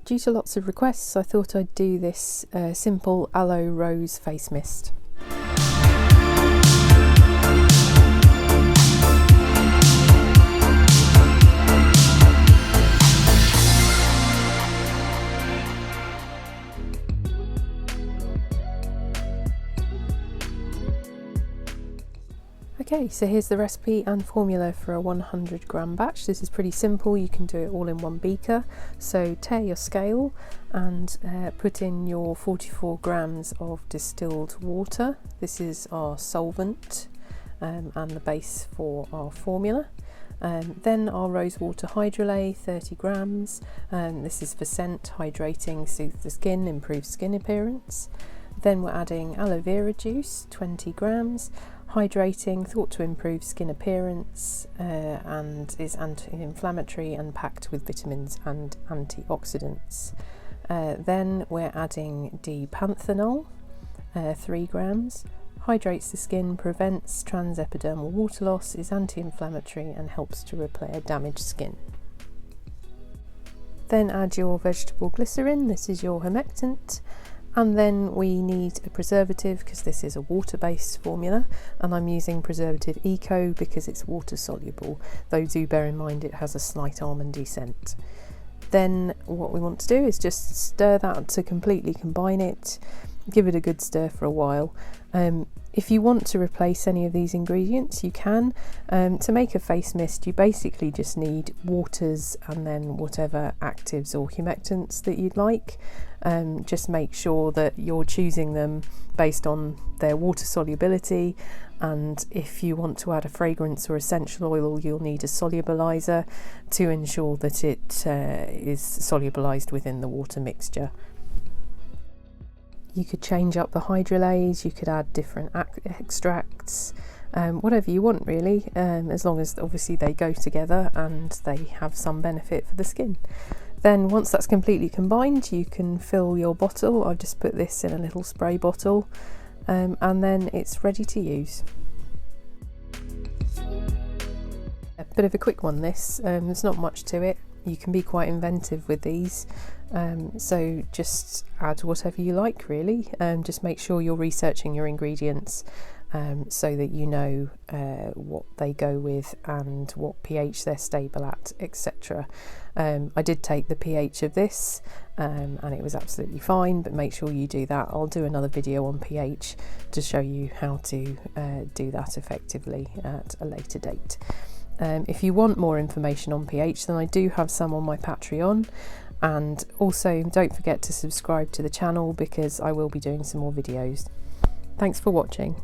due to lots of requests, I thought I'd do this simple Aloe Rose face mist. Okay, so here's the recipe and formula for a 100-gram batch. This is pretty simple, you can do it all in one beaker. So tare your scale and put in your 44 grams of distilled water. This is our solvent and the base for our formula. Then our rosewater hydrolay, 30 grams. This is for scent, hydrating, soothe the skin, improve skin appearance. Then we're adding aloe vera juice, 20 grams. Hydrating, thought to improve skin appearance and is anti-inflammatory and packed with vitamins and antioxidants. Then we're adding D-panthenol, 3 grams. Hydrates the skin, prevents transepidermal water loss, is anti-inflammatory and helps to repair damaged skin. Then add your vegetable glycerin, this is your humectant. And then we need a preservative because this is a water-based formula, and I'm using preservative eco because it's water soluble, though do bear in mind it has a slight almondy scent. Then what we want to do is just stir that to completely combine it, give it a good stir for a while. If you want to replace any of these ingredients, you can. To make a face mist, you basically just need waters and then whatever actives or humectants that you'd like. Just make sure that you're choosing them based on their water solubility, and if you want to add a fragrance or essential oil, you'll need a solubilizer to ensure that it is solubilized within the water mixture. You could change up the hydrolays, you could add different extracts, whatever you want really, as long as obviously they go together and they have some benefit for the skin. Then once that's completely combined, you can fill your bottle. I've just put this in a little spray bottle, and then it's ready to use. A bit of a quick one this, there's not much to it. You can be quite inventive with these, so just add whatever you like really. Just make sure you're researching your ingredients so that you know what they go with and what pH they're stable at, etc. I did take the pH of this and it was absolutely fine, but make sure you do that. I'll do another video on pH to show you how to do that effectively at a later date. If you want more information on pH, then I do have some on my Patreon, and also don't forget to subscribe to the channel because I will be doing some more videos. Thanks for watching.